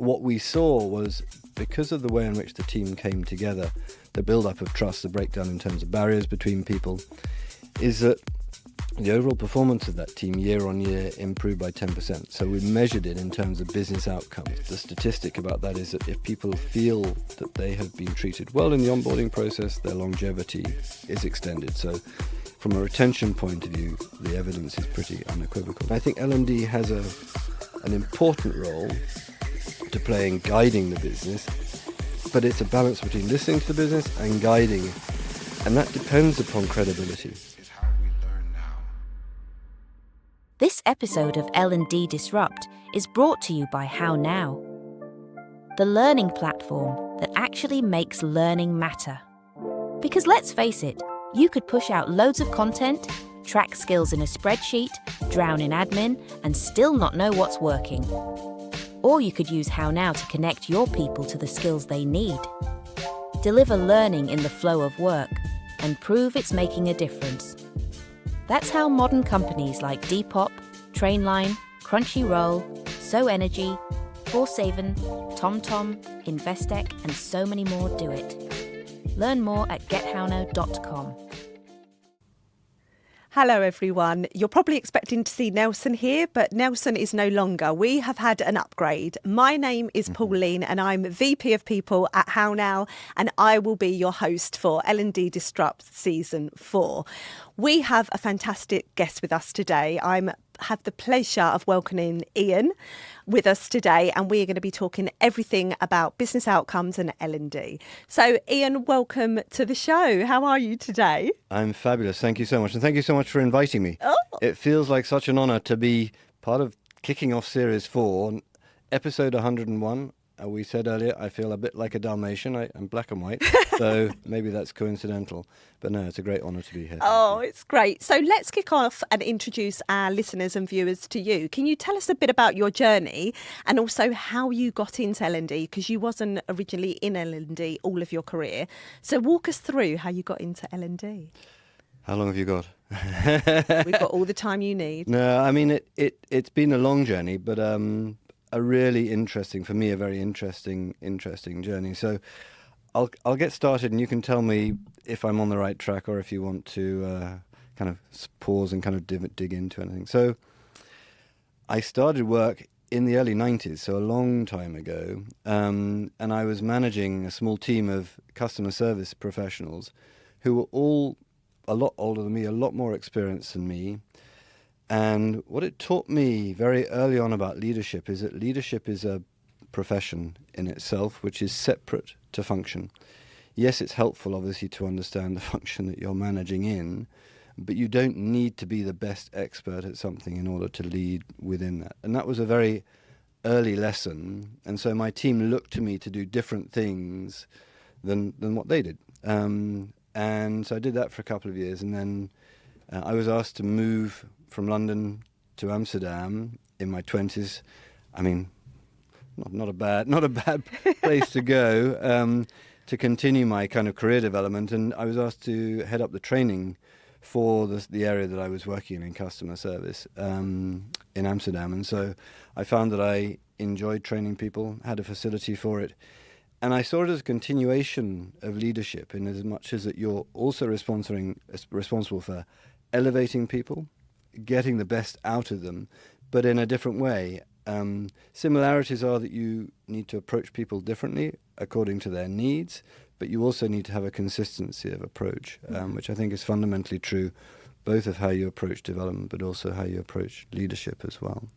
what we saw was, because of the way in which the team came together, the build-up of trust, the breakdown in terms of barriers between people, is that the overall performance of that team year on year improved by 10%. So we measured it in terms of business outcomes. The statistic about that is that if people feel that they have been treated well in the onboarding process, their longevity is extended. So from a retention point of view, the evidence is pretty unequivocal. I think L&D has an important role to play in guiding the business, but it's a balance between listening to the business and guiding it. And that depends upon credibility. This episode of L&D Disrupt is brought to you by HowNow, the learning platform that actually makes learning matter. Because let's face it, you could push out loads of content, track skills in a spreadsheet, drown in admin, and still not know what's working. Or you could use HowNow to connect your people to the skills they need. Deliver learning in the flow of work and prove it's making a difference. That's how modern companies like Depop, Trainline, Crunchyroll, SoEnergy, Forsaven, TomTom, Investec, and so many more do it. Learn more at gethownow.com. Hello everyone. You're probably expecting to see Nelson here, but Nelson is no longer. We have had an upgrade. My name is Pauline and I'm VP of People at HowNow, and I will be your host for L&D Disrupt Season 4. We have a fantastic guest with us today. I have the pleasure of welcoming Ian with us today, and we are going to be talking everything about business outcomes and L&D. So Ian, welcome to the show. How are you today? I'm fabulous. Thank you so much. And thank you so much for inviting me. Oh. It feels like such an honour to be part of kicking off Series 4, episode 101. We said earlier, I feel a bit like a Dalmatian. I'm black and white, so maybe that's coincidental. But no, it's a great honour to be here. Oh, it's great. So let's kick off and introduce our listeners and viewers to you. Can you tell us a bit about your journey and also how you got into L&D? Because you wasn't originally in L&D all of your career. So walk us through how you got into L&D. How long have you got? We've got all the time you need. No, I mean, it's been a long journey, but a really interesting, for me, a very interesting journey. So I'll get started and you can tell me if I'm on the right track or if you want to kind of pause and kind of dig into anything. So I started work in the early 90s, so a long time ago, and I was managing a small team of customer service professionals who were all a lot older than me, a lot more experienced than me. And what it taught me very early on about leadership is that leadership is a profession in itself, which is separate to function. Yes, it's helpful, obviously, to understand the function that you're managing in, but you don't need to be the best expert at something in order to lead within that. And that was a very early lesson. And so my team looked to me to do different things than what they did. And so I did that for a couple of years, and then I was asked to move from London to Amsterdam in my 20s. I mean, not a bad place to go to continue my kind of career development. And I was asked to head up the training for the area that I was working in customer service in Amsterdam. And so I found that I enjoyed training people, had a facility for it. And I saw it as a continuation of leadership in as much as that you're also responsible for elevating people, getting the best out of them, but in a different way. Similarities are that you need to approach people differently according to their needs, but you also need to have a consistency of approach, which I think is fundamentally true, both of how you approach development, but also how you approach leadership as well.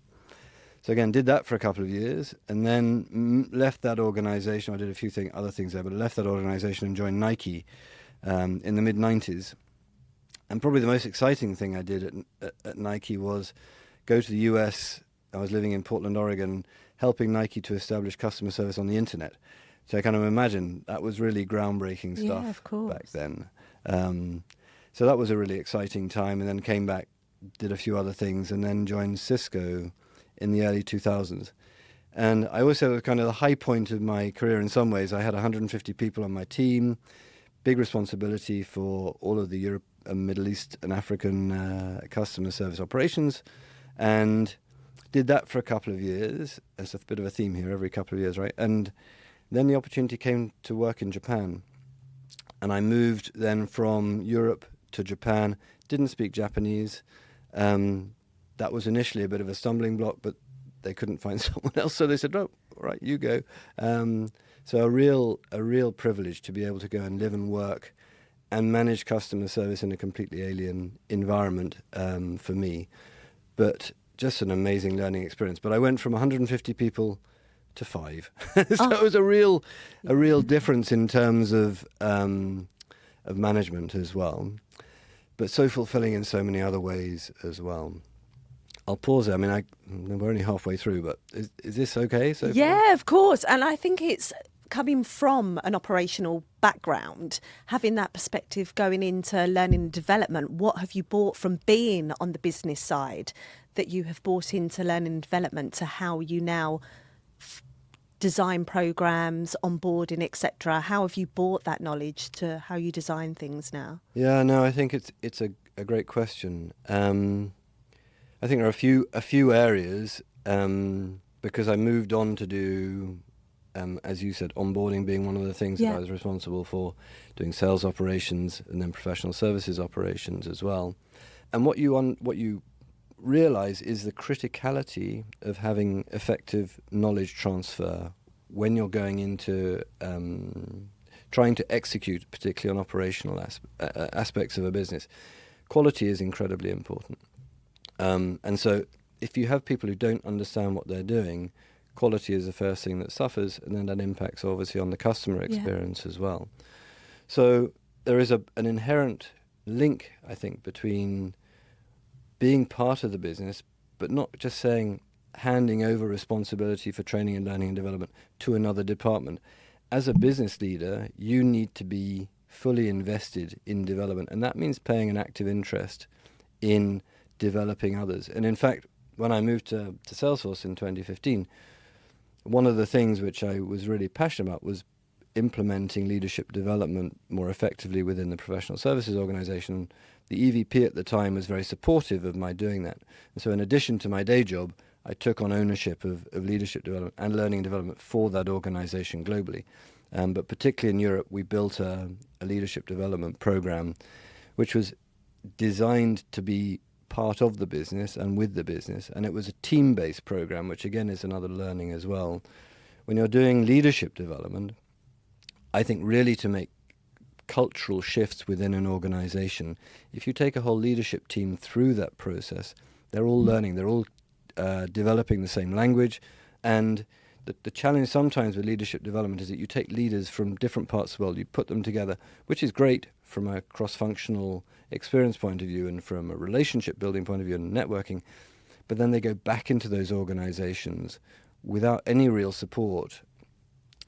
So again, did that for a couple of years, and then left that organization. I did a few other things there, but left that organization and joined Nike in the mid-90s. And probably the most exciting thing I did at Nike was go to the US. I was living in Portland, Oregon, helping Nike to establish customer service on the internet. So I kind of imagine that was really groundbreaking stuff back then. So that was a really exciting time, and then came back, did a few other things, and then joined Cisco in the early 2000s. And I always say it was kind of the high point of my career in some ways. I had 150 people on my team, big responsibility for all of the Europe, Middle East and African customer service operations. And Did that for a couple of years. There's a bit of a theme here, every couple of years, right? And then the opportunity came to work in Japan. And I moved then from Europe to Japan, didn't speak Japanese. That was initially a bit of a stumbling block, but they couldn't find someone else, so they said, "Oh, all right, you go." So a real privilege to be able to go and live and work and manage customer service in a completely alien environment for me. But just an amazing learning experience. But I went from 150 people to 5. So it was a real difference in terms of management as well. But so fulfilling in so many other ways as well. I'll pause there. I mean, we're only halfway through, but is this okay so far? Yeah, of course. And I think it's coming from an operational background, having that perspective going into learning and development. What have you brought from being on the business side that you have brought into learning and development to how you now design programs, onboarding, etc.? How have you brought that knowledge to how you design things now? Yeah, no, I think it's a great question. I think there are a few areas because I moved on to do, as you said, onboarding being one of the things that I was responsible for, doing sales operations and then professional services operations as well. And what you realize is the criticality of having effective knowledge transfer when you're going into trying to execute, particularly on operational aspects of a business. Quality is incredibly important. And so if you have people who don't understand what they're doing, quality is the first thing that suffers, and then that impacts obviously on the customer experience as well. So there is an inherent link, I think, between being part of the business, but not just handing over responsibility for training and learning and development to another department. As a business leader, you need to be fully invested in development, and that means paying an active interest in developing others. And in fact, when I moved to Salesforce in 2015, one of the things which I was really passionate about was implementing leadership development more effectively within the professional services organization. The EVP at the time was very supportive of my doing that. And so in addition to my day job, I took on ownership of leadership development and learning and development for that organization globally. But particularly in Europe, we built a leadership development program which was designed to be part of the business and with the business. And it was a team-based program, which again is another learning as well. When you're doing leadership development, I think really to make cultural shifts within an organization, if you take a whole leadership team through that process, they're all learning, they're all developing the same language. And the challenge sometimes with leadership development is that you take leaders from different parts of the world, you put them together, which is great from a cross-functional experience point of view and from a relationship building point of view and networking, but then they go back into those organizations without any real support,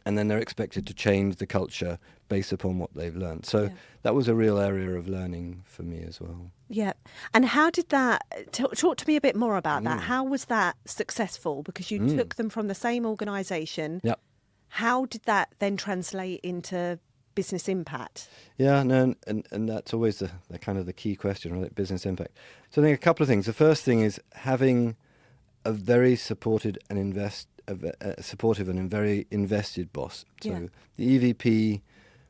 and then they're expected to change the culture based upon what they've learned. So that was a real area of learning for me as well. Yeah. And how did that, talk to me a bit more about that. How was that successful? Because you took them from the same organisation. Yep. How did that then translate into business impact? Yeah, no, and that's always the kind of the key question, right? Business impact. So I think a couple of things. The first thing is having a very supportive and very invested boss. So the EVP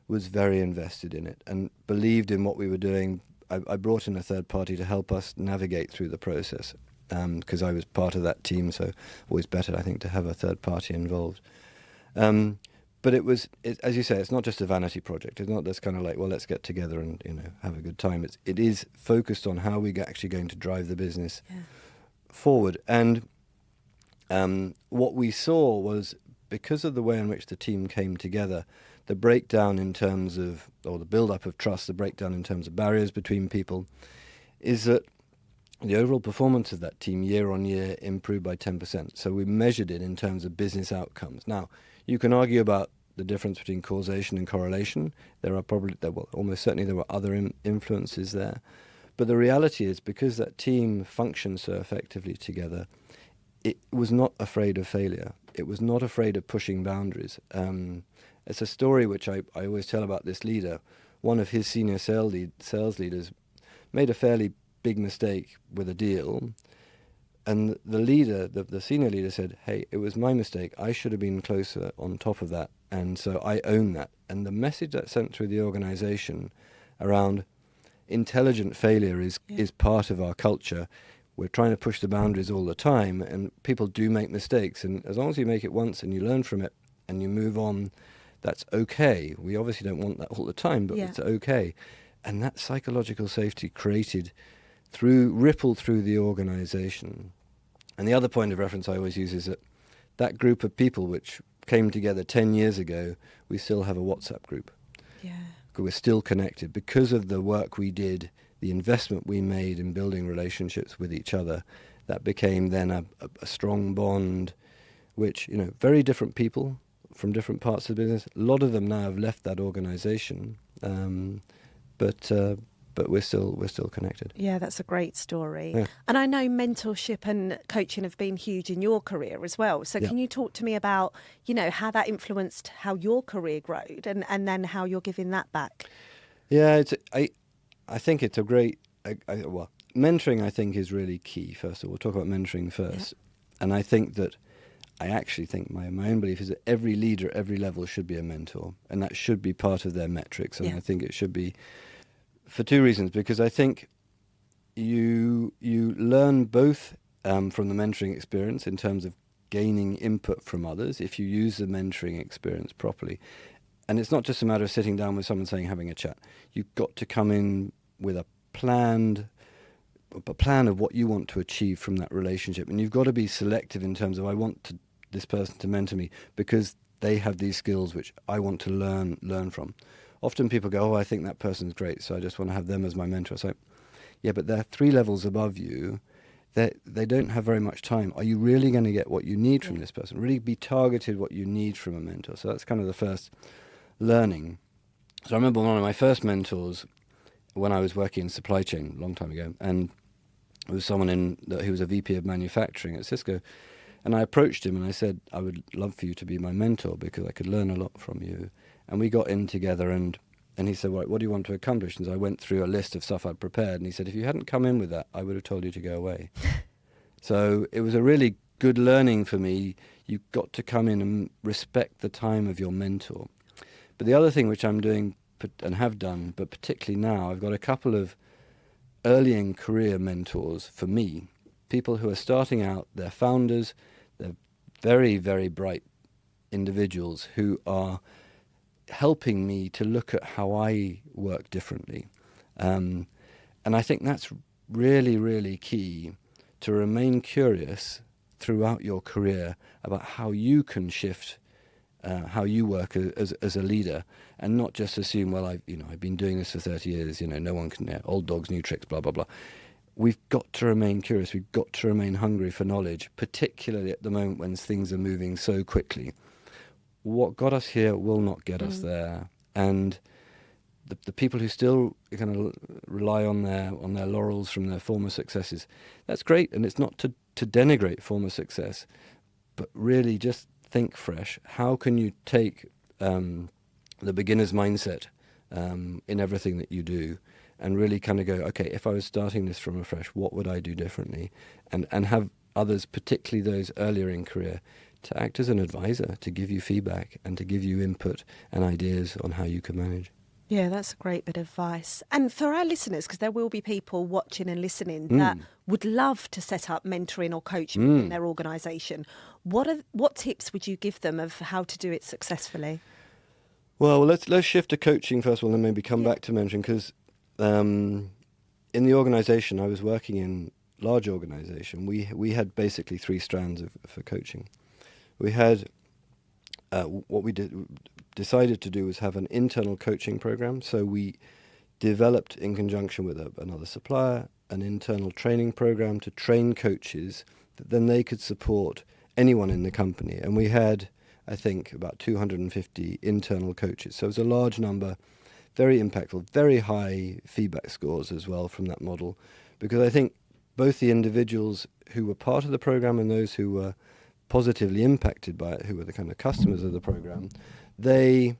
was very invested in it and believed in what we were doing. I brought in a third party to help us navigate through the process because I was part of that team, so always better, I think, to have a third party involved. But as you say, it's not just a vanity project. It's not this kind of like, well, let's get together and have a good time. It is focused on how we're actually going to drive the business forward. And what we saw was, because of the way in which the team came together, the breakdown in terms of, or the build-up of trust, the breakdown in terms of barriers between people, is that the overall performance of that team year on year improved by 10%. So we measured it in terms of business outcomes. Now, you can argue about the difference between causation and correlation. Almost certainly there were other influences there. But the reality is, because that team functioned so effectively together, it was not afraid of failure. It was not afraid of pushing boundaries. It's a story which I always tell about this leader. One of his senior sales leaders made a fairly big mistake with a deal, And the leader, the senior leader said, hey, it was my mistake. I should have been closer on top of that. And so I own that. And the message that sent through the organization around intelligent failure is part of our culture. We're trying to push the boundaries all the time, and people do make mistakes. And as long as you make it once and you learn from it and you move on, that's okay. We obviously don't want that all the time, but it's okay. And that psychological safety rippled through the organization. And the other point of reference I always use is that group of people which came together 10 years ago, we still have a WhatsApp group. Yeah. We're still connected because of the work we did, the investment we made in building relationships with each other. That became then a strong bond, which, very different people from different parts of the business. A lot of them now have left that organization, but we're still connected. Yeah, that's a great story. Yeah. And I know mentorship and coaching have been huge in your career as well. So can you talk to me about, how that influenced how your career growed and then how you're giving that back? Yeah, I think it's a great, mentoring I think is really key. First of all, we'll talk about mentoring first. Yeah. And I actually think my own belief is that every leader at every level should be a mentor, and that should be part of their metrics. And I think it should be for two reasons, because I think you learn both from the mentoring experience in terms of gaining input from others if you use the mentoring experience properly. And it's not just a matter of sitting down with someone having a chat. You've got to come in with a plan of what you want to achieve from that relationship. And you've got to be selective in terms of, I want this person to mentor me because they have these skills which I want to learn from. Often people go, I think that person's great, so I just want to have them as my mentor. So, yeah, but they're 3 levels above you. They don't have very much time. Are you really going to get what you need from this person? Really be targeted what you need from a mentor. So that's kind of the first learning. So I remember one of my first mentors when I was working in supply chain a long time ago, and it was someone who was a VP of manufacturing at Cisco. And I approached him and I said, I would love for you to be my mentor because I could learn a lot from you. And we got in together and he said, what do you want to accomplish? And so I went through a list of stuff I'd prepared. And he said, if you hadn't come in with that, I would have told you to go away. So it was a really good learning for me. You've got to come in and respect the time of your mentor. But the other thing which I'm doing and have done, but particularly now, I've got a couple of early in career mentors for me, people who are starting out, they're founders, they're very, very bright individuals who are helping me to look at how I work differently. And I think that's really, really key, to remain curious throughout your career about how you can shift how you work as a leader, and not just assume, well, I've been doing this for 30 years, no one can, old dogs, new tricks, blah, blah, blah. We've got to remain curious. We've got to remain hungry for knowledge, particularly at the moment when things are moving so quickly. What got us here will not get us there. And the people who still kind of rely on their laurels from their former successes, that's great. And it's not to denigrate former success, but really just think fresh. How can you take the beginner's mindset in everything that you do, and really kind of go, okay, if I was starting this from afresh, what would I do differently? And have others, particularly those earlier in career, to act as an advisor, to give you feedback and to give you input and ideas on how you can manage. Yeah, that's a great bit of advice. And for our listeners, because there will be people watching and listening that would love to set up mentoring or coaching in their organisation, what tips would you give them of how to do it successfully? Well, let's shift to coaching first of all, and then maybe come back to mentoring, because in the organisation I was working in, large organisation, we had basically 3 strands for coaching. We had what we decided to do was have an internal coaching program. So we developed, in conjunction with another supplier, an internal training program to train coaches that then they could support anyone in the company. And we had, I think, about 250 internal coaches. So it was a large number, very impactful, very high feedback scores as well from that model, because I think both the individuals who were part of the program and those who were positively impacted by it, who were the kind of customers of the program, they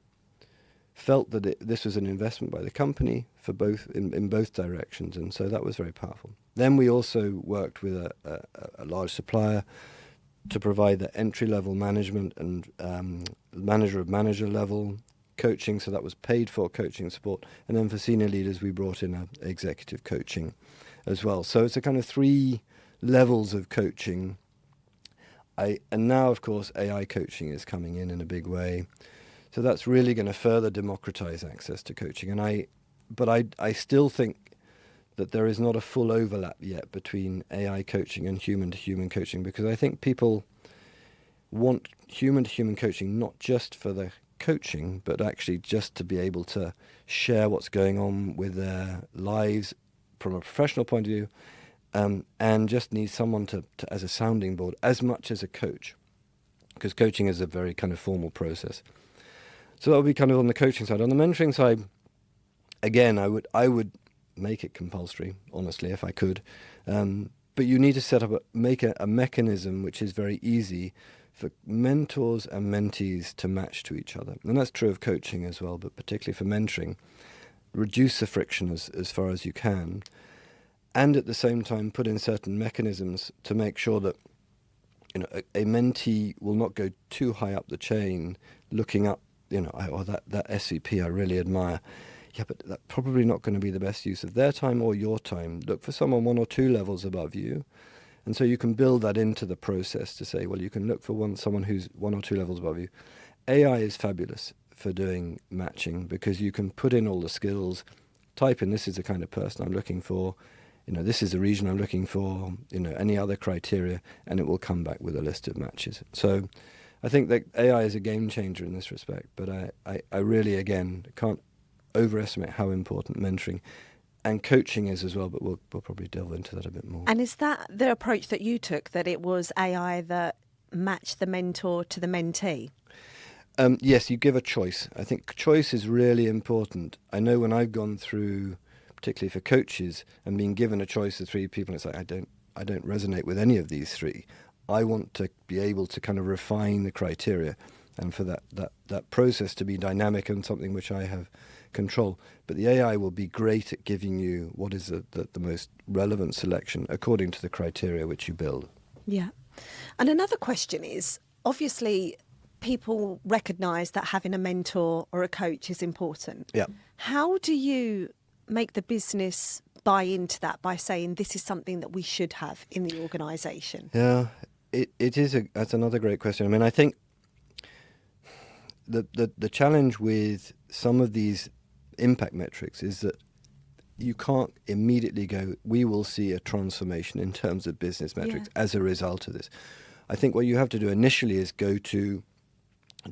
felt that this was an investment by the company for both in both directions, and so that was very powerful. Then we also worked with a large supplier to provide the entry-level management and manager of manager level coaching, so that was paid for coaching support. And then for senior leaders, we brought in executive coaching as well. So it's a kind of 3 levels of coaching. And now, of course, AI coaching is coming in a big way. So that's really going to further democratize access to coaching. But I still think that there is not a full overlap yet between AI coaching and human-to-human coaching, because I think people want human-to-human coaching not just for the coaching, but actually just to be able to share what's going on with their lives from a professional point of view, and just need someone to as a sounding board as much as a coach, because coaching is a very kind of formal process. So that would be kind of on the coaching side. On the mentoring side, again, I would make it compulsory, honestly, if I could. But you need to set up make a mechanism which is very easy for mentors and mentees to match to each other. And that's true of coaching as well, but particularly for mentoring. Reduce the friction as far as you can, and at the same time put in certain mechanisms to make sure that a mentee will not go too high up the chain looking up, that SVP I really admire. Yeah, but that's probably not going to be the best use of their time or your time. Look for someone 1 or 2 levels above you. And so you can build that into the process to say, well, you can look for someone who's 1 or 2 levels above you. AI is fabulous for doing matching, because you can put in all the skills, type in, this is the kind of person I'm looking for, this is the region I'm looking for, any other criteria, and it will come back with a list of matches. So I think that AI is a game changer in this respect, but I really, again, can't overestimate how important mentoring and coaching is as well, but we'll probably delve into that a bit more. And is that the approach that you took, that it was AI that matched the mentor to the mentee? Yes, you give a choice. I think choice is really important. I know when I've gone through, particularly for coaches, and been given a choice of 3 people, it's like, I don't resonate with any of these 3. I want to be able to kind of refine the criteria, and for that process to be dynamic and something which I have control. But the AI will be great at giving you what is the most relevant selection according to the criteria which you build. Yeah. And another question is, obviously, people recognise that having a mentor or a coach is important. Yeah. How do you make the business buy into that by saying this is something that we should have in the organisation? Yeah, that's another great question. I mean, I think the challenge with some of these impact metrics is that you can't immediately go, we will see a transformation in terms of business metrics as a result of this. I think what you have to do initially is go to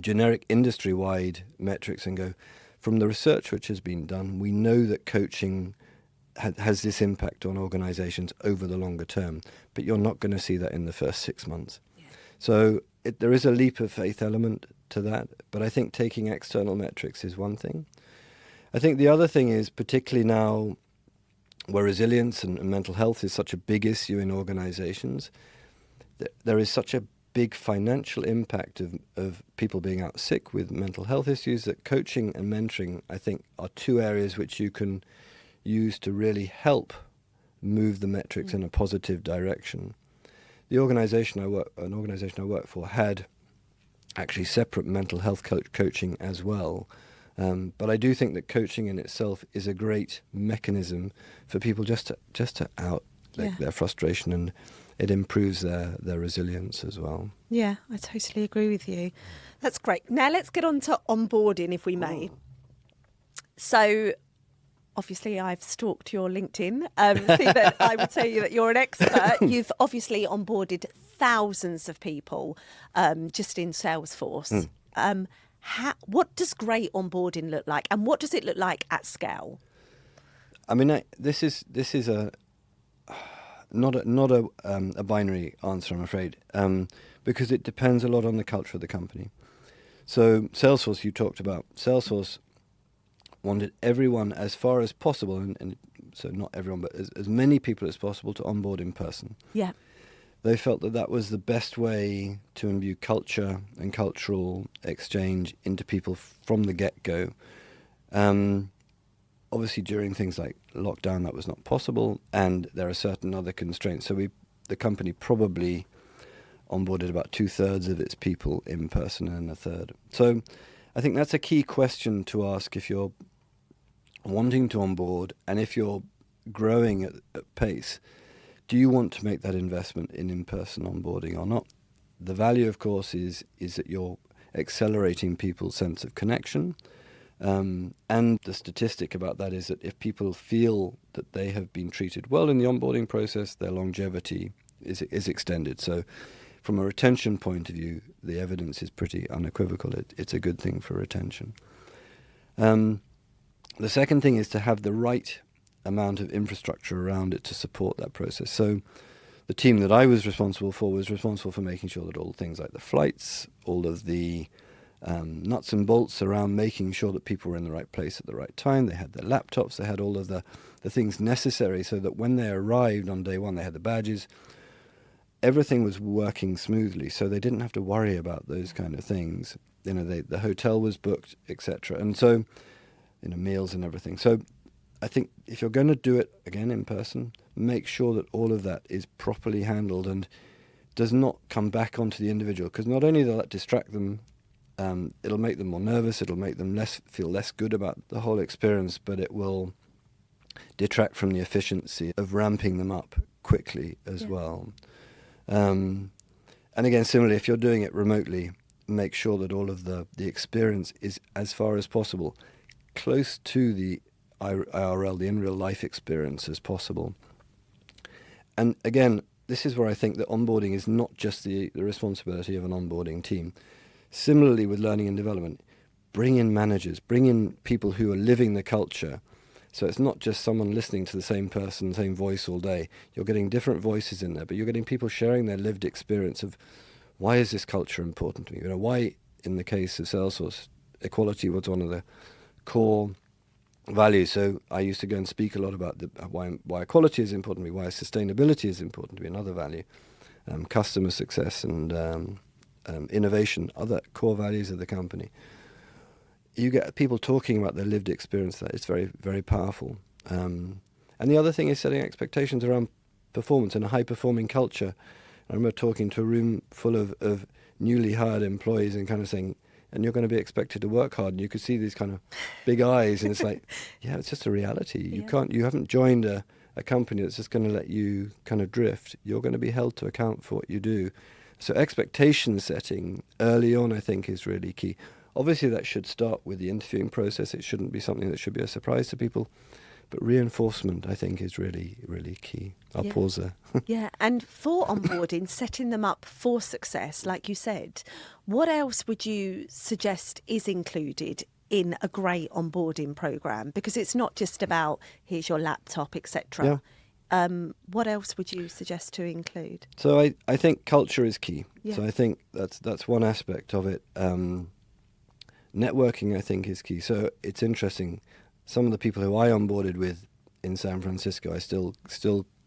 generic industry-wide metrics and go, from the research which has been done, we know that coaching has this impact on organizations over the longer term, but you're not going to see that in the first 6 months. Yeah. So there is a leap of faith element to that, but I think taking external metrics is one thing. I think the other thing is, particularly now where resilience and mental health is such a big issue in organizations, there is such a big financial impact of people being out sick with mental health issues that coaching and mentoring, I think, are 2 areas which you can use to really help move the metrics in a positive direction. The organization I work for had actually separate mental health coaching as well. But I do think that coaching in itself is a great mechanism for people just to out their frustration, and it improves their resilience as well. Yeah, I totally agree with you. That's great. Now let's get on to onboarding, if we may. So obviously I've stalked your LinkedIn. See that I would tell you that you're an expert. You've obviously onboarded thousands of people just in Salesforce. What does great onboarding look like, and what does it look like at scale? I mean, this is not a binary answer, I'm afraid, because it depends a lot on the culture of the company. So Salesforce, you talked about, Salesforce wanted everyone as far as possible, and so not everyone, but as many people as possible to onboard in person. Yeah. They felt that was the best way to imbue culture and cultural exchange into people from the get-go, Obviously, during things like lockdown, that was not possible, and there are certain other constraints. So the company probably onboarded about 2/3 of its people in person and a third. So I think that's a key question to ask if you're wanting to onboard, and if you're growing at pace, do you want to make that investment in in-person onboarding or not? The value, of course, is that you're accelerating people's sense of connection. And the statistic about that is that if people feel that they have been treated well in the onboarding process, their longevity is extended. So from a retention point of view, the evidence is pretty unequivocal. It's a good thing for retention. The second thing is to have the right amount of infrastructure around it to support that process. So the team that I was responsible for making sure that all things like the flights, all of the nuts and bolts around making sure that people were in the right place at the right time. They had their laptops, they had all of the things necessary so that when they arrived on day one, they had the badges. Everything was working smoothly, so they didn't have to worry about those kind of things. The hotel was booked, etc. And so, meals and everything. So I think if you're going to do it again in person, make sure that all of that is properly handled and does not come back onto the individual, because not only will that distract them, it'll make them more nervous, it'll make them feel less good about the whole experience, but it will detract from the efficiency of ramping them up quickly as well. And again, similarly, if you're doing it remotely, make sure that all of the experience is, as far as possible, close to the IRL, the in real life experience as possible. And again, this is where I think that onboarding is not just the responsibility of an onboarding team. Similarly with learning and development, bring in managers, bring in people who are living the culture. So it's not just someone listening to the same person, same voice all day. You're getting different voices in there, but you're getting people sharing their lived experience of why is this culture important to me? Why, in the case of Salesforce, equality was one of the core values. So I used to go and speak a lot about why equality is important to me, why sustainability is important to me, another value, customer success and innovation, other core values of the company. You get people talking about their lived experience. That it's very, very powerful. And the other thing is setting expectations around performance and a high-performing culture. I remember talking to a room full of newly hired employees and kind of saying, and you're going to be expected to work hard. And you could see these kind of big eyes, and it's like, yeah, it's just a reality. You haven't joined a company that's just going to let you kind of drift. You're going to be held to account for what you do. So expectation setting early on, I think, is really key. Obviously, that should start with the interviewing process. It shouldn't be something that should be a surprise to people. But reinforcement, I think, is really, really key. I'll pause there. Yeah, and for onboarding, setting them up for success, like you said, what else would you suggest is included in a great onboarding programme? Because it's not just about, here's your laptop, etc. What else would you suggest to include? So I think culture is key. Yeah. So I think that's one aspect of it. Networking, I think, is key. So it's interesting. Some of the people who I onboarded with in San Francisco, I still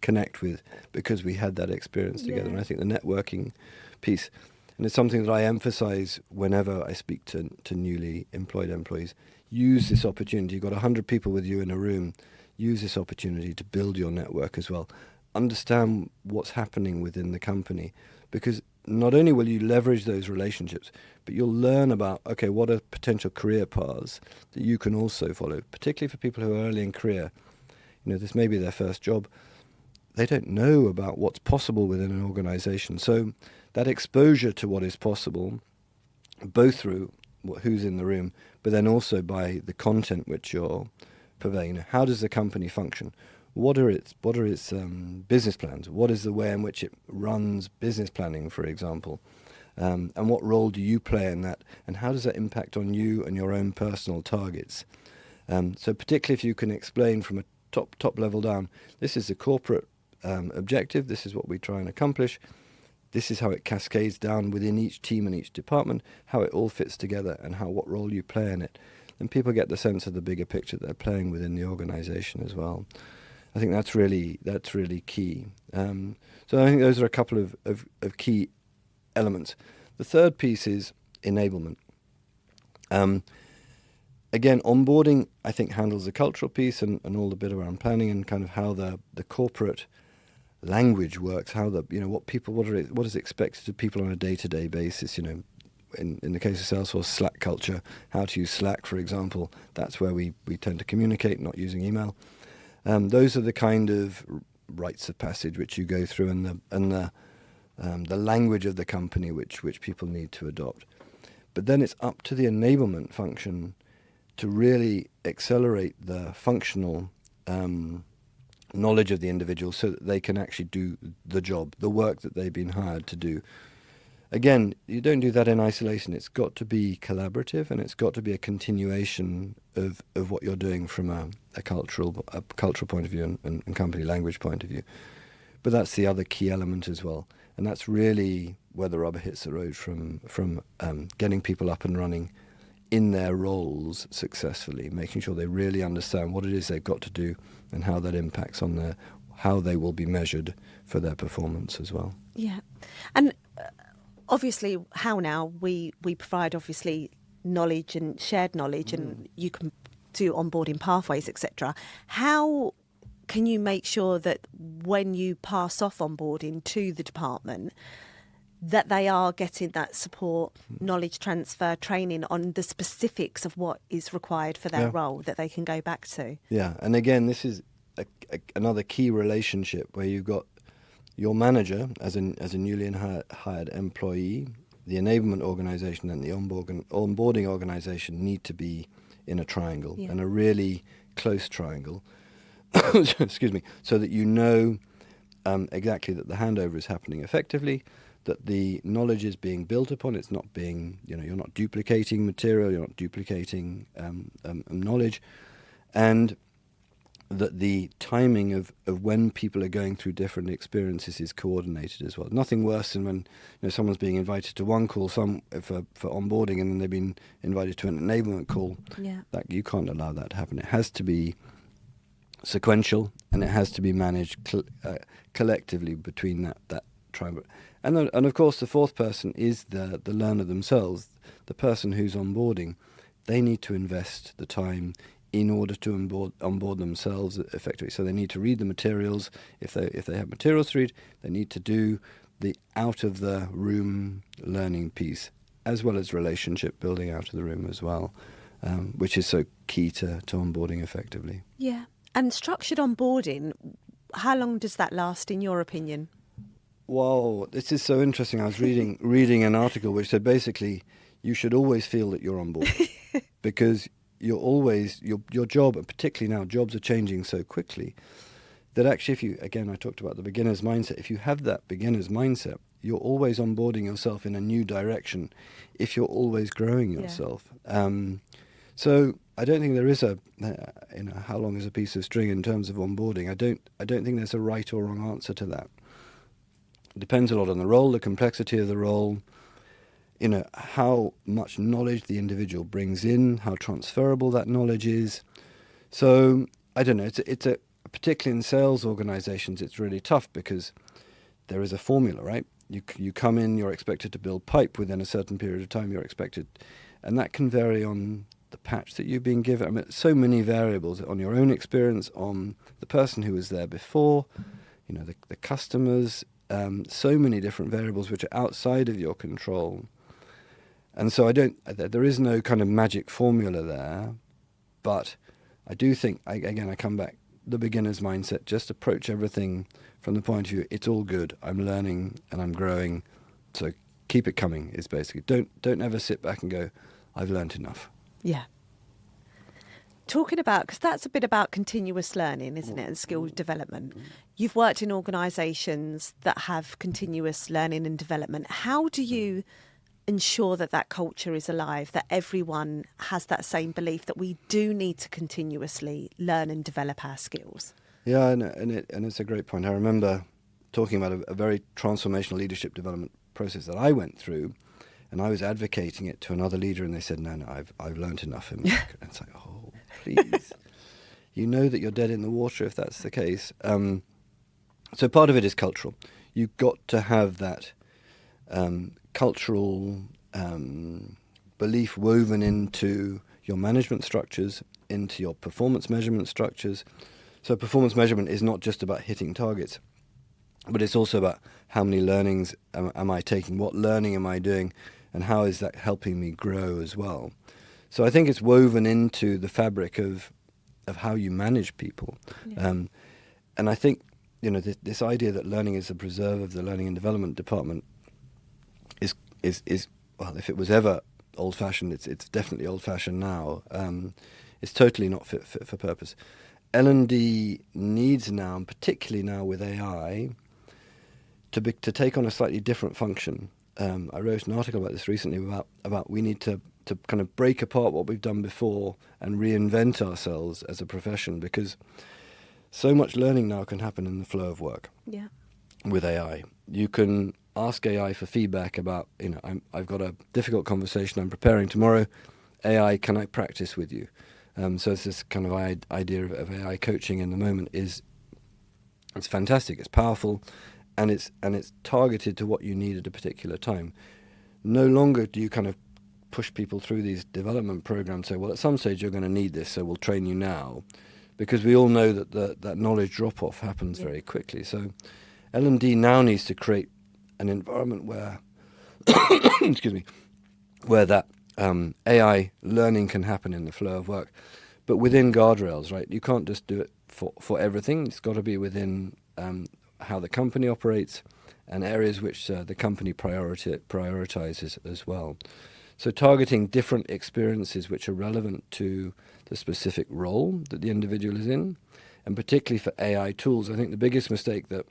connect with because we had that experience together. And I think the networking piece, and it's something that I emphasize whenever I speak to newly employed employees, use this opportunity. You've got 100 people with you in a room. Use this opportunity to build your network as well. Understand what's happening within the company, because not only will you leverage those relationships, but you'll learn about, okay, what are potential career paths that you can also follow, particularly for people who are early in career. This may be their first job. They don't know about what's possible within an organization. So that exposure to what is possible, both through who's in the room, but then also by the content which you're purveying. How does the company function? What are its business plans? What is the way in which it runs business planning, for example? And what role do you play in that? And how does that impact on you and your own personal targets? So particularly if you can explain from a top level down, this is the corporate objective, this is what we try and accomplish, this is how it cascades down within each team and each department, how it all fits together and what role you play in it. Then people get the sense of the bigger picture they're playing within the organization as well. I think that's really key. So I think those are a couple of key elements. The third piece is enablement. again, onboarding, I think, handles the cultural piece and all the bit around planning and kind of how the corporate language works, how the, what is expected of people on a day-to-day basis, in the case of Salesforce, Slack culture, how to use Slack, for example. That's where we tend to communicate, not using email. Those are the kind of rites of passage which you go through, and the language of the company which people need to adopt. But then it's up to the enablement function to really accelerate the functional knowledge of the individual so that they can actually do the job, the work that they've been hired to do. Again, you don't do that in isolation. It's got to be collaborative, and it's got to be a continuation of what you're doing from a cultural point of view and company language point of view. But that's the other key element as well. And that's really where the rubber hits the road from getting people up and running in their roles successfully, making sure they really understand what it is they've got to do and how that impacts on how they will be measured for their performance as well. Yeah. And obviously, HowNow, we provide obviously knowledge and shared knowledge, and you can do onboarding pathways, etc. How can you make sure that when you pass off onboarding to the department, that they are getting that support, knowledge transfer, training on the specifics of what is required for their role that they can go back to? Yeah, and again, this is another key relationship where you've got your manager as a newly hired employee, the enablement organisation and the onboarding organisation need to be in a triangle, and a really close triangle, excuse me, so that you know exactly that the handover is happening effectively, that the knowledge is being built upon, it's not being, you're not duplicating material, you're not duplicating knowledge, and that the timing of when people are going through different experiences is coordinated as well. Nothing worse than when someone's being invited to one call for onboarding, and then they've been invited to an enablement call. Yeah. That you can't allow that to happen. It has to be sequential, and it has to be managed collectively between that triangle. And of course, the fourth person is the learner themselves, the person who's onboarding. They need to invest the time in order to onboard themselves effectively. So they need to read the materials. If they have materials to read, they need to do the out-of-the-room learning piece, as well as relationship building out of the room as well, which is so key to onboarding effectively. Yeah. And structured onboarding, how long does that last, in your opinion? Wow, this is so interesting. I was reading an article which said basically you should always feel that you're on board because you're always, your job, and particularly now jobs are changing so quickly, that actually I talked about the beginner's mindset. If you have that beginner's mindset, you're always onboarding yourself in a new direction if you're always growing yourself. So I don't think there is how long is a piece of string in terms of onboarding. I don't think there's a right or wrong answer to that. It depends a lot on the role, the complexity of the role, how much knowledge the individual brings in, how transferable that knowledge is. So I don't know. It's particularly in sales organizations, it's really tough because there is a formula, right? You come in, you're expected to build pipe within a certain period of time. You're expected, and that can vary on the patch that you've been given. I mean, so many variables on your own experience, on the person who was there before, the customers. So many different variables which are outside of your control. And so there is no kind of magic formula there, but I do think, I come back, the beginner's mindset, just approach everything from the point of view, it's all good, I'm learning and I'm growing, so keep it coming, is basically, don't ever sit back and go, I've learned enough. Yeah. Talking about, because that's a bit about continuous learning, isn't it, and skill development. You've worked in organisations that have continuous learning and development. How do you ensure that culture is alive, that everyone has that same belief that we do need to continuously learn and develop our skills? Yeah, and it's a great point. I remember talking about a very transformational leadership development process that I went through, and I was advocating it to another leader, and they said, no, I've learned enough. And it's like, oh, please. You know that you're dead in the water if that's the case. So part of it is cultural. You've got to have that cultural belief woven into your management structures, into your performance measurement structures. So performance measurement is not just about hitting targets, but it's also about how many learnings am I taking, what learning am I doing, and how is that helping me grow as well. So I think it's woven into the fabric of how you manage people. Yeah. And I think, this idea that learning is the preserve of the learning and development department is well, if it was ever old-fashioned, it's definitely old-fashioned now. It's totally not fit for purpose. L&D needs now, and particularly now with AI, to take on a slightly different function. I wrote an article about this recently about we need to kind of break apart what we've done before and reinvent ourselves as a profession, because so much learning now can happen in the flow of work. Yeah. With AI. You can ask AI for feedback about, I've got a difficult conversation I'm preparing tomorrow. AI, can I practice with you? So it's this kind of idea of AI coaching in the moment it's fantastic, it's powerful, and it's targeted to what you need at a particular time. No longer do you kind of push people through these development programs, say, well, at some stage you're going to need this, so we'll train you now, because we all know that that knowledge drop-off happens very quickly. So L&D now needs to create an environment where, excuse me, where that AI learning can happen in the flow of work, but within guardrails, right? You can't just do it for everything. It's got to be within how the company operates and areas which the company prioritizes as well. So targeting different experiences which are relevant to the specific role that the individual is in, and particularly for AI tools. I think the biggest mistake that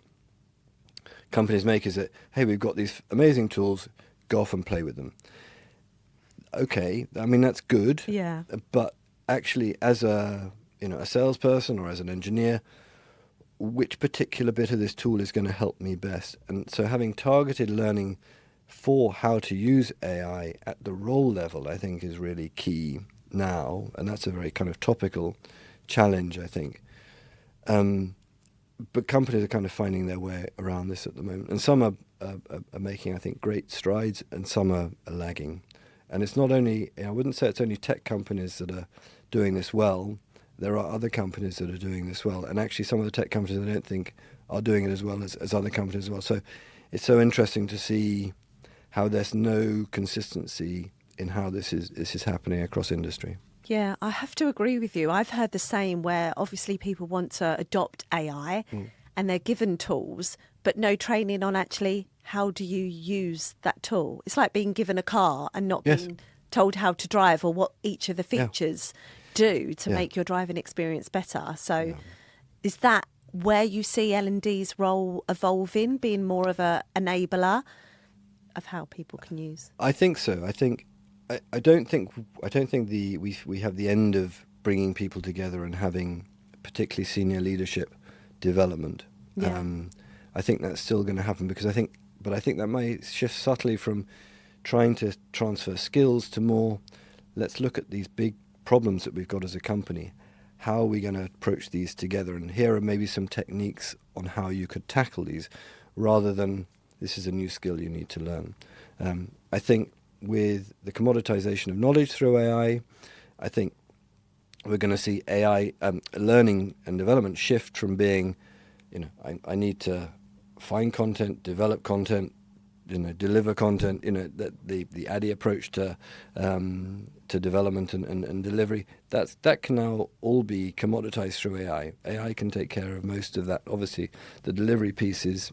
companies make is that, hey, we've got these amazing tools, go off and play with them. Okay, I mean, that's good. Yeah. But actually, as a salesperson or as an engineer, which particular bit of this tool is going to help me best? And so having targeted learning for how to use AI at the role level, I think, is really key now. And that's a very kind of topical challenge, I think. But companies are kind of finding their way around this at the moment. And some are making, I think, great strides, and some are lagging. And it's not only, I wouldn't say it's only tech companies that are doing this well. There are other companies that are doing this well. And actually some of the tech companies I don't think are doing it as well as other companies as well. So it's so interesting to see how there's no consistency in how this is happening across industry. Yeah, I have to agree with you. I've heard the same, where obviously people want to adopt AI and they're given tools, but no training on actually how do you use that tool. It's like being given a car and not being told how to drive or what each of the features do to make your driving experience better. So is that where you see L&D's role evolving, being more of a enabler of how people can use? I think so. I don't think we have the end of bringing people together and having particularly senior leadership development. Yeah. I think that's still going to happen, because I think that might shift subtly from trying to transfer skills to more, let's look at these big problems that we've got as a company. How are we going to approach these together? And here are maybe some techniques on how you could tackle these, rather than this is a new skill you need to learn. I think with the commoditization of knowledge through AI, I think we're going to see AI learning and development shift from being, I need to find content, develop content, deliver content. The ADDIE approach to development and delivery. That can now all be commoditized through AI. AI can take care of most of that. Obviously, the delivery piece is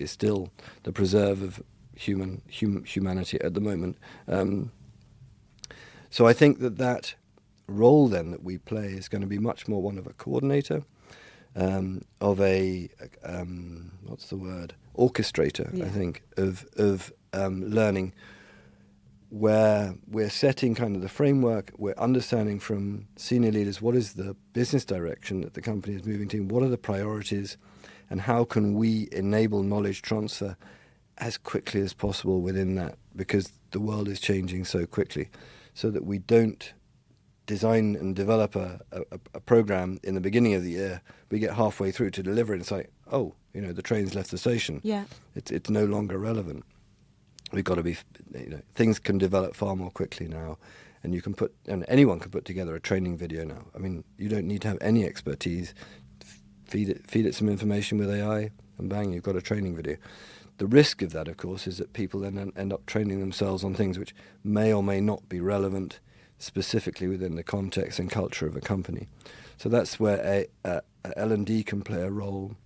still the preserve of humanity at the moment. So I think that role then that we play is going to be much more one of a coordinator, of a orchestrator, I think, of learning, where we're setting kind of the framework, we're understanding from senior leaders what is the business direction that the company is moving to, what are the priorities, and how can we enable knowledge transfer as quickly as possible within that, because the world is changing so quickly, so that we don't design and develop a program in the beginning of the year, we get halfway through to deliver it, and it's like, oh, the train's left the station. Yeah. It's no longer relevant. We've got to be, things can develop far more quickly now, And you can and anyone can put together a training video now. I mean, you don't need to have any expertise. Feed it some information with AI, and bang, you've got a training video. The risk of that, of course, is that people then end up training themselves on things which may or may not be relevant specifically within the context and culture of a company. So that's where a L&D can play a role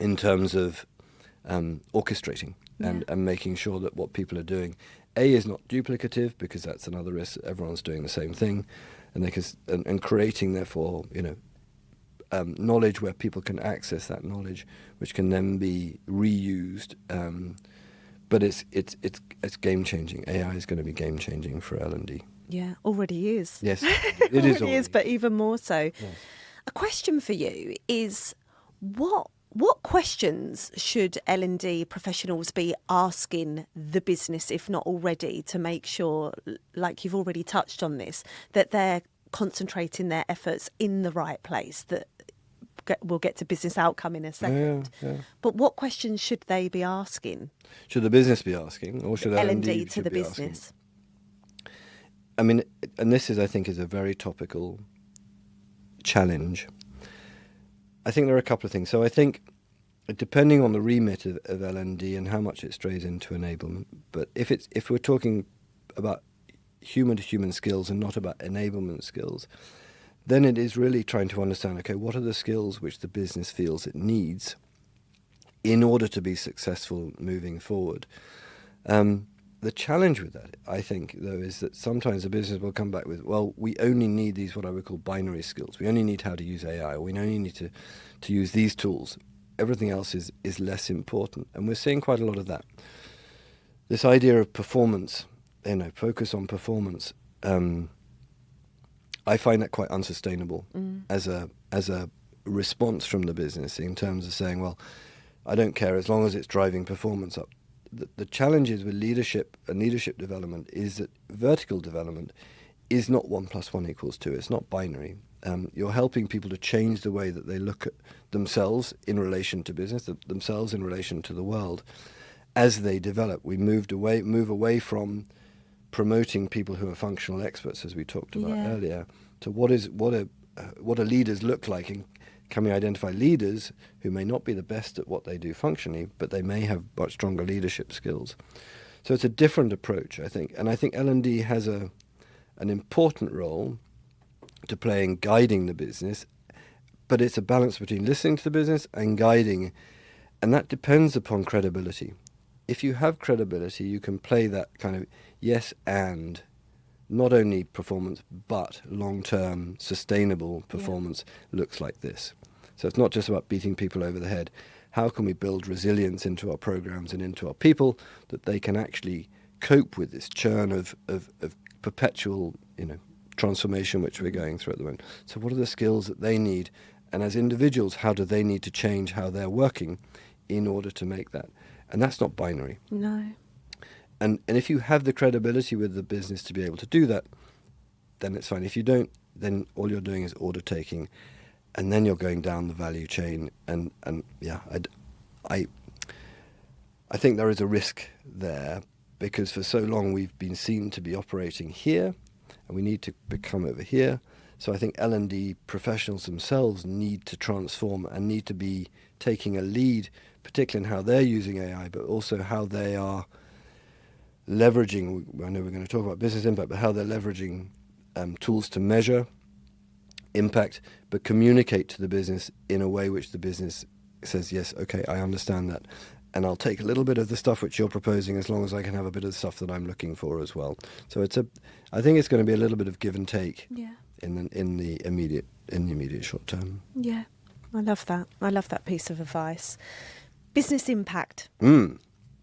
in terms of orchestrating and making sure that what people are doing, is not duplicative, because that's another risk. Everyone's doing the same thing, and creating, therefore, knowledge where people can access that knowledge, which can then be reused. But it's game changing. AI is going to be game changing for L&D. Yeah, already is. Yes, it is already. But even more so. Yes. A question for you is, what questions should L&D professionals be asking the business, if not already, to make sure, like you've already touched on this, that they're concentrating their efforts in the right place, that we'll get to business outcome in a second. Yeah. But what questions should they be asking? Should the business be asking, or should L&D to should the be business? asking? I mean, and this is, I think, is a very topical challenge. I think there are a couple of things. So I think, depending on the remit of L&D and how much it strays into enablement, but if we're talking about human-to-human skills and not about enablement skills, then it is really trying to understand, okay, what are the skills which the business feels it needs in order to be successful moving forward? The challenge with that, I think, though, is that sometimes the business will come back with, well, we only need these, what I would call binary skills. We only need how to use AI, or we only need to use these tools. Everything else is less important. And we're seeing quite a lot of that. This idea of performance, focus on performance, I find that quite unsustainable as a response from the business, in terms of saying, well, I don't care as long as it's driving performance up. The challenges with leadership and leadership development is that vertical development is not 1 + 1 = 2. It's not binary. You're helping people to change the way that they look at themselves in relation to business, themselves in relation to the world. As they develop, we move away from promoting people who are functional experts, as we talked about earlier, to what do leaders look like, and can we identify leaders who may not be the best at what they do functionally, but they may have much stronger leadership skills. So it's a different approach, I think. And I think L&D has an important role to play in guiding the business, but it's a balance between listening to the business and guiding, and that depends upon credibility. If you have credibility, you can play that kind of yes and, not only performance, but long-term sustainable performance looks like this. So it's not just about beating people over the head. How can we build resilience into our programs and into our people, that they can actually cope with this churn of perpetual, transformation which we're going through at the moment? So what are the skills that they need? And as individuals, how do they need to change how they're working in order to make that? And that's not binary. No. And if you have the credibility with the business to be able to do that, then it's fine. If you don't, then all you're doing is order taking, and then you're going down the value chain. And I think there is a risk there, because for so long we've been seen to be operating here, and we need to become over here. So I think L&D professionals themselves need to transform and need to be taking a lead, particularly in how they're using AI, but also how they are leveraging, I know we're going to talk about business impact, but how they're leveraging tools to measure impact, but communicate to the business in a way which the business says, yes, okay, I understand that, and I'll take a little bit of the stuff which you're proposing, as long as I can have a bit of the stuff that I'm looking for as well. So I think it's going to be a little bit of give and take in the immediate short term. Yeah, I love that. I love that piece of advice. Business impact.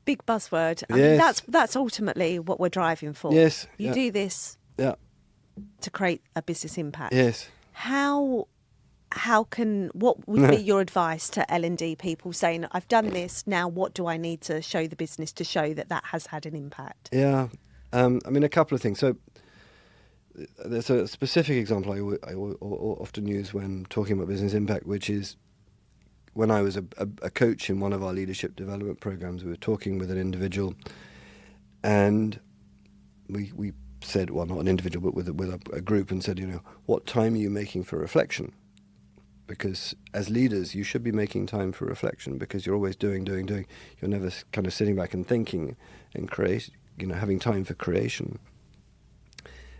Big buzzword. I mean, that's ultimately what we're driving for. Yes. You do this to create a business impact. Yes. What would be your advice to L&D people saying, I've done this, now what do I need to show the business to show that has had an impact? Yeah. I mean, a couple of things. So there's a specific example I often use when talking about business impact, which is when I was a coach in one of our leadership development programs. We were talking with an individual, and we said, well, not an individual, but with a group, and said, what time are you making for reflection? Because as leaders, you should be making time for reflection, because you're always doing. You're never kind of sitting back and thinking and having time for creation.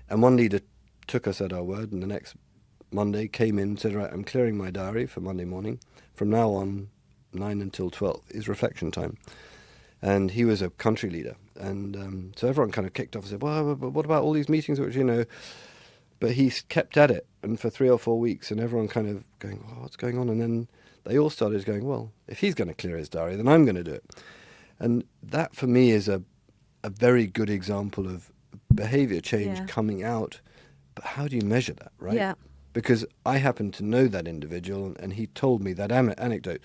And one leader took us at our word, and the next Monday came in and said, right, I'm clearing my diary for Monday morning. From now on, 9 until 12 is reflection time. And he was a country leader. And so everyone kind of kicked off and said, well, but what about all these meetings, which, But he kept at it, and for 3 or 4 weeks, and everyone kind of going, oh, what's going on? And then they all started going, well, if he's going to clear his diary, then I'm going to do it. And that, for me, is a very good example of behavior change coming out. But how do you measure that, right? Yeah. Because I happen to know that individual, and he told me that anecdote.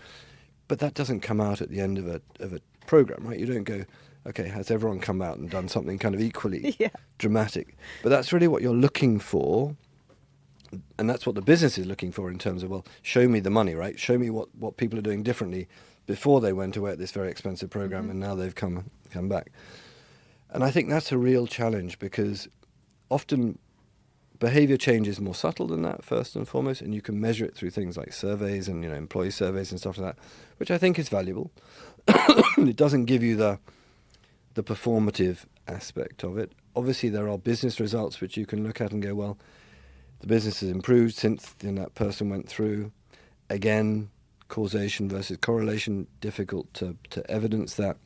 But that doesn't come out at the end of a program, right? You don't go, okay, has everyone come out and done something kind of equally dramatic? But that's really what you're looking for, and that's what the business is looking for in terms of, well, show me the money, right? Show me what people are doing differently before they went away at this very expensive program, and now they've come back. And I think that's a real challenge, because often behavior change is more subtle than that, first and foremost, and you can measure it through things like surveys and employee surveys and stuff like that, which I think is valuable. It doesn't give you the performative aspect of it. Obviously, there are business results which you can look at and go, well, the business has improved since that person went through. Again, causation versus correlation, difficult to evidence that.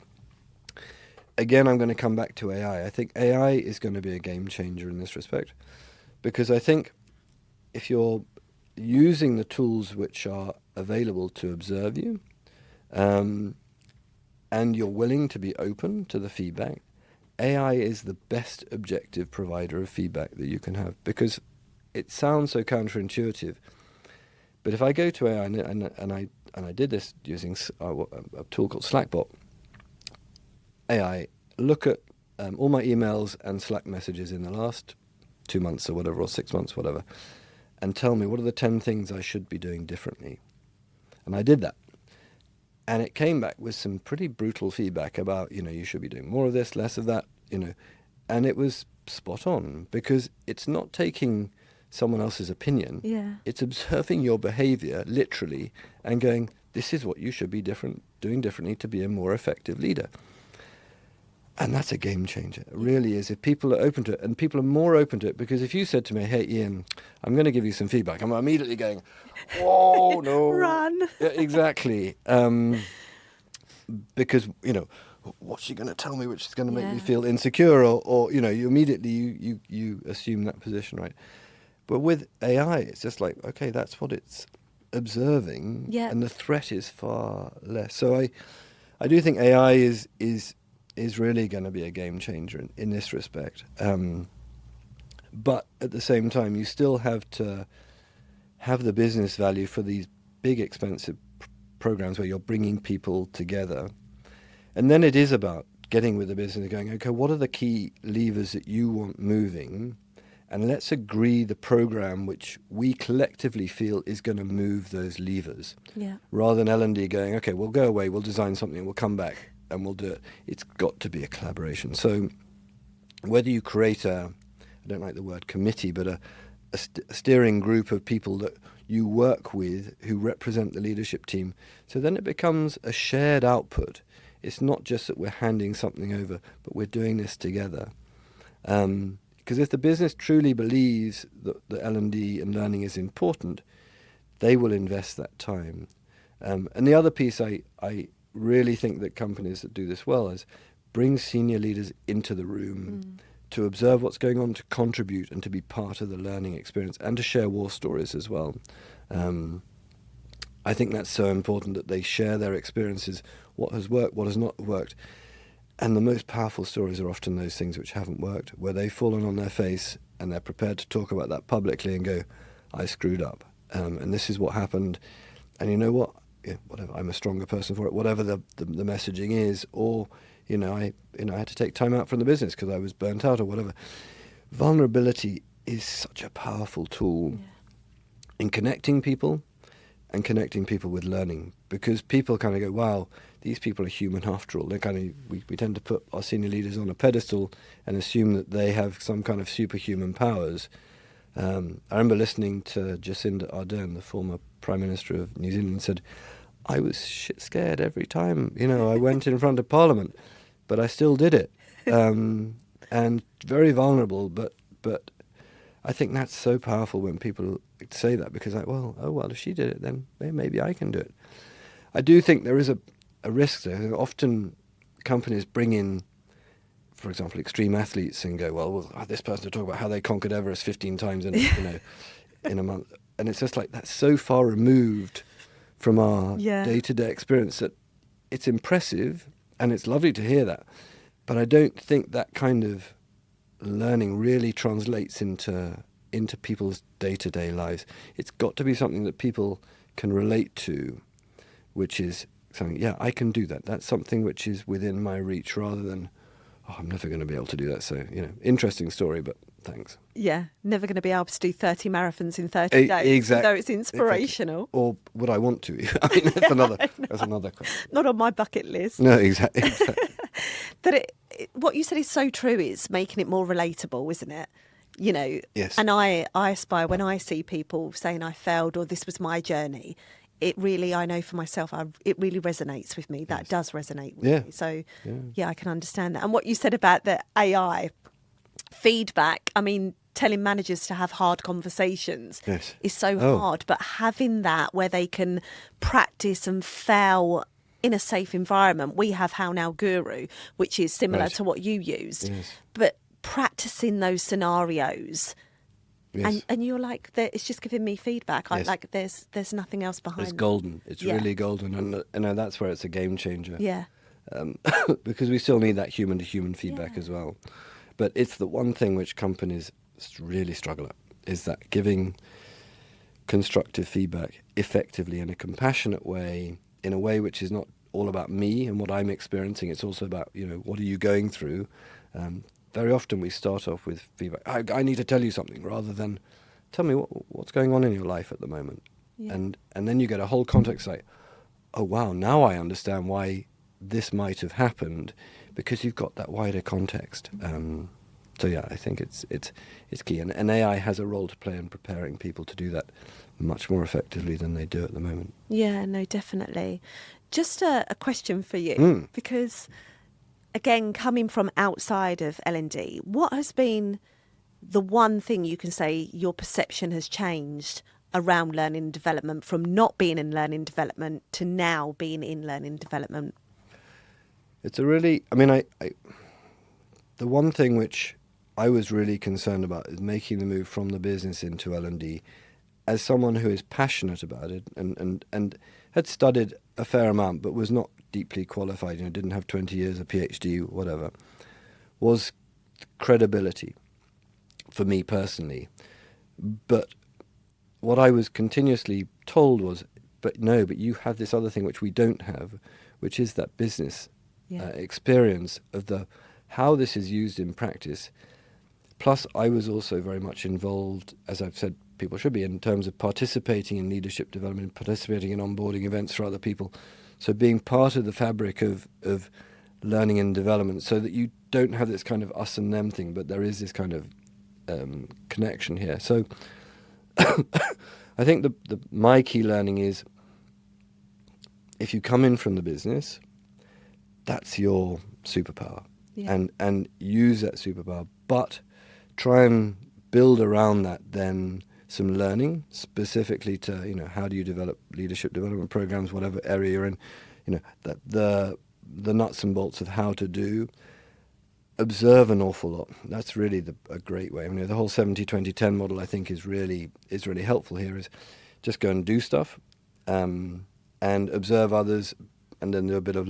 Again, I'm going to come back to AI. I think AI is going to be a game changer in this respect, because I think if you're using the tools which are available to observe you, and you're willing to be open to the feedback, AI is the best objective provider of feedback that you can have, because it sounds so counterintuitive. But if I go to AI, and I did this using a tool called Slackbot, AI, look at all my emails and Slack messages in the last 2 months or whatever, or 6 months, whatever, and tell me what are the 10 things I should be doing differently. And I did that. And it came back with some pretty brutal feedback about, you should be doing more of this, less of that, and it was spot on, because it's not taking someone else's opinion. It's observing your behavior literally and going, this is what you should be doing differently to be a more effective leader. And that's a game changer. It really is. If people are open to it, and people are more open to it, because if you said to me, hey, Ian, I'm going to give you some feedback, I'm immediately going, whoa, no. Run. Yeah, exactly. Because, what's she going to tell me which is going to make me feel insecure? Or you immediately, you assume that position, right? But with AI, it's just like, okay, that's what it's observing, and the threat is far less. So I do think AI is really going to be a game changer in this respect. But at the same time, you still have to have the business value for these big, expensive programs where you're bringing people together. And then it is about getting with the business and going, okay, what are the key levers that you want moving? And let's agree the program which we collectively feel is going to move those levers. Rather than L&D going, okay, we'll go away, we'll design something, we'll come back and we'll do it. It's got to be a collaboration. So whether you create I don't like the word committee, but a steering group of people that you work with who represent the leadership team, so then it becomes a shared output. It's not just that we're handing something over, but we're doing this together. Because if the business truly believes that the L&D and learning is important, they will invest that time. And the other piece I really think that companies that do this well is bring senior leaders into the room to observe what's going on, to contribute and to be part of the learning experience, and to share war stories as well. I think that's so important, that they share their experiences, what has worked, what has not worked. And the most powerful stories are often those things which haven't worked, where they've fallen on their face and they're prepared to talk about that publicly and go, I screwed up, and this is what happened. And you know what? Whatever, I'm a stronger person for it, whatever the messaging is, or I had to take time out from the business because I was burnt out or whatever. Vulnerability is such a powerful tool in connecting people and connecting people with learning, because people kind of go, wow, these people are human after all. They're we tend to put our senior leaders on a pedestal and assume that they have some kind of superhuman powers. I remember listening to Jacinda Ardern, the former Prime Minister of New Zealand, said, I was shit scared every time, I went in front of Parliament, but I still did it. And very vulnerable, but I think that's so powerful when people say that, because if she did it, then maybe I can do it. I do think there is a risk there. Often companies bring in, for example, extreme athletes and go, we'll have this person to talk about how they conquered Everest 15 times in a month. And it's just like, that's so far removed from our day-to-day experience that it's impressive and it's lovely to hear that. But I don't think that kind of learning really translates into people's day-to-day lives. It's got to be something that people can relate to, which is something, I can do that. That's something which is within my reach, rather than, I'm never going to be able to do that. So, interesting story, but thanks. Yeah, never going to be able to do 30 marathons in 30 days. Exactly. Though it's inspirational. Exactly. Or would I want to? That's another question. Not on my bucket list. No, exactly. But what you said is so true, is making it more relatable, isn't it? Yes. And I aspire, when I see people saying I failed or this was my journey, it really, I know for myself, it really resonates with me. That does resonate with me. So, I can understand that. And what you said about the AI feedback, telling managers to have hard conversations is so hard, but having that where they can practice and fail in a safe environment. We have HowNow Guru, which is similar to what you used, but practicing those scenarios. Yes. And you're like, it's just giving me feedback. There's nothing else behind. It's golden. It's really golden, and that's where it's a game changer. Yeah. Because we still need that human-to-human feedback as well. But it's the one thing which companies really struggle at, is that giving constructive feedback effectively in a compassionate way, in a way which is not all about me and what I'm experiencing. It's also about, what are you going through? Very often we start off with feedback. I need to tell you something, rather than tell me what's going on in your life at the moment. Yeah. And then you get a whole context like, oh, wow, now I understand why this might have happened, because you've got that wider context. I think it's key. And AI has a role to play in preparing people to do that much more effectively than they do at the moment. Yeah, no, definitely. Just a question for you, because again, coming from outside of L&D, what has been the one thing you can say your perception has changed around learning and development, from not being in learning and development to now being in learning and development? It's a really, the one thing which I was really concerned about is making the move from the business into L&D as someone who is passionate about it and had studied a fair amount but was not deeply qualified, didn't have 20 years, a PhD, whatever, was credibility for me personally. But what I was continuously told was, but you have this other thing which we don't have, which is that business experience of how this is used in practice. Plus, I was also very much involved, as I've said, people should be, in terms of participating in leadership development, participating in onboarding events for other people. So being part of the fabric of learning and development, so that you don't have this kind of us and them thing, but there is this kind of connection here. So I think my key learning is, if you come in from the business, that's your superpower, and use that superpower, but try and build around that then some learning specifically to, how do you develop leadership development programs, whatever area you're in, that the nuts and bolts of how to do. Observe an awful lot. That's really a great way. The whole 70-20-10 model, I think, is really helpful here. Is just go and do stuff, and observe others, and then do a bit of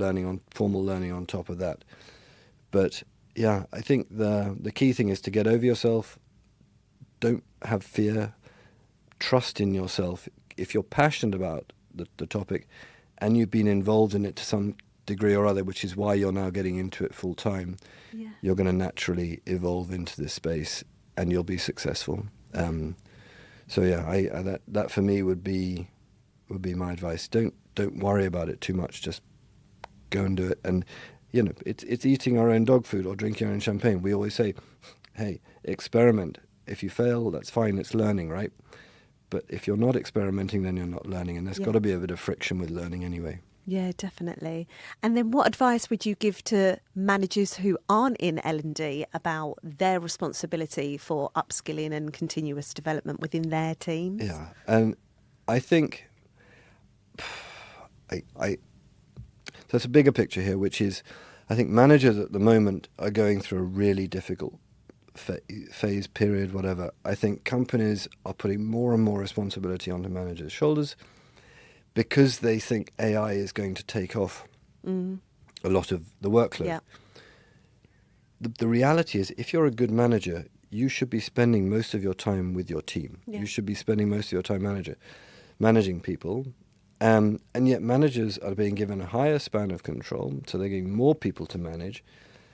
formal learning on top of that. But I think the key thing is to get over yourself. Don't have fear. Trust in yourself. If you're passionate about the topic, and you've been involved in it to some degree or other, which is why you're now getting into it full time, you're going to naturally evolve into this space, and you'll be successful. That for me would be my advice. Don't worry about it too much. Just go and do it. And, it's eating our own dog food or drinking our own champagne. We always say, hey, experiment. If you fail, that's fine. It's learning, right? But if you're not experimenting, then you're not learning. And there's got to be a bit of friction with learning anyway. Yeah, definitely. And then what advice would you give to managers who aren't in L&D about their responsibility for upskilling and continuous development within their teams? Yeah, and I think so it's a bigger picture here, which is I think managers at the moment are going through a really difficult phase, period, whatever. I think companies are putting more and more responsibility onto managers' shoulders because they think AI is going to take off a lot of the workload. Yeah. The reality is, if you're a good manager, you should be spending most of your time with your team. Yeah. You should be spending most of your time managing people. And yet managers are being given a higher span of control, so they're getting more people to manage.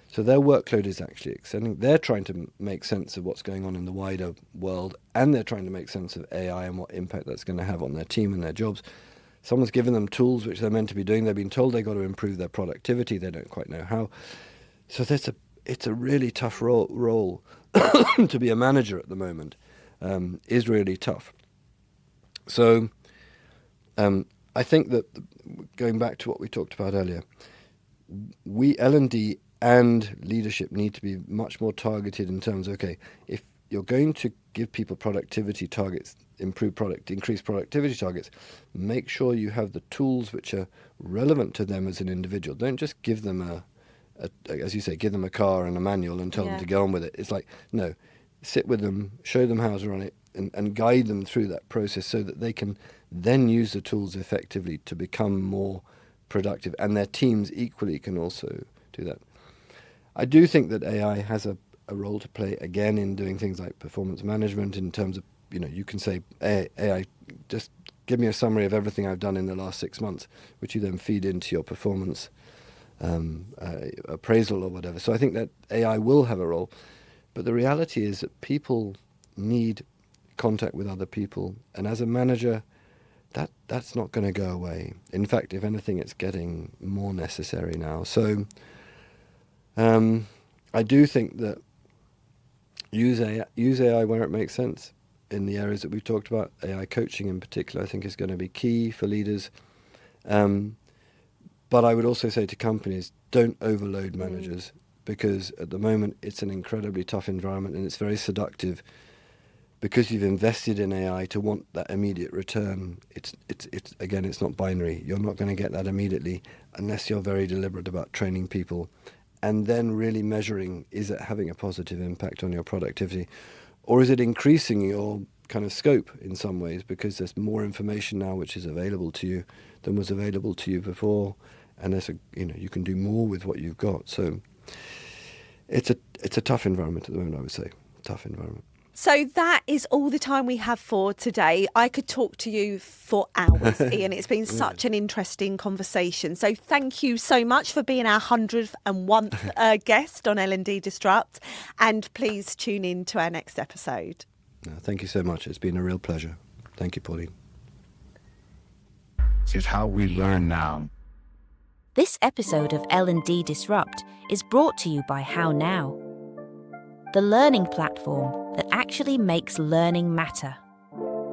So their workload is actually extending. They're trying to make sense of what's going on in the wider world, and they're trying to make sense of AI and what impact that's going to have on their team and their jobs. Someone's given them tools which they're meant to be doing. They've been told they've got to improve their productivity. They don't quite know how. So it's a really tough role to be a manager at the moment, is really tough. So I think that going back to what we talked about earlier, we L&D and leadership need to be much more targeted in terms of, okay, if you're going to give people productivity targets, increase productivity targets, make sure you have the tools which are relevant to them as an individual. Don't just give them as you say, give them a car and a manual and tell them to get on with it. It's like, no, sit with them, show them how to run it, and guide them through that process so that they can then use the tools effectively to become more productive, and their teams equally can also do that. I do think that AI has a role to play again in doing things like performance management, in terms of, you can say, AI, just give me a summary of everything I've done in the last 6 months, which you then feed into your performance appraisal or whatever. So I think that AI will have a role, but the reality is that people need contact with other people, and as a manager, that's not going to go away. In fact, if anything, it's getting more necessary now. So I do think that use AI where it makes sense in the areas that we've talked about. AI coaching in particular, I think, is going to be key for leaders. But I would also say to companies, don't overload managers, because at the moment it's an incredibly tough environment, and it's very seductive because you've invested in AI to want that immediate return. It's again, it's not binary. You're not going to get that immediately unless you're very deliberate about training people and then really measuring, is it having a positive impact on your productivity, or is it increasing your kind of scope in some ways, because there's more information now which is available to you than was available to you before, and there's you can do more with what you've got. So it's a tough environment at the moment, I would say. Tough environment. So that is all the time we have for today. I could talk to you for hours, Ian. It's been such an interesting conversation. So thank you so much for being our 101st guest on L&D Disrupt. And please tune in to our next episode. Thank you so much. It's been a real pleasure. Thank you, Pauline. It's how we learn now. This episode of L&D Disrupt is brought to you by HowNow, the learning platform that actually makes learning matter.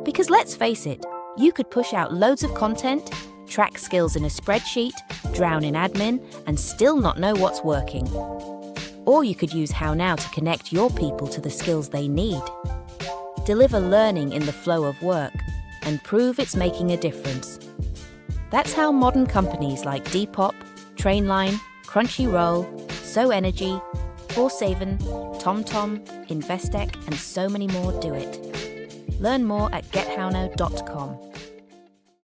Because let's face it, you could push out loads of content, track skills in a spreadsheet, drown in admin, and still not know what's working. Or you could use HowNow to connect your people to the skills they need. Deliver learning in the flow of work and prove it's making a difference. That's how modern companies like Depop, Trainline, Crunchyroll, SoEnergy, Forsaven, TomTom, Investec, and so many more do it. Learn more at gethownow.com.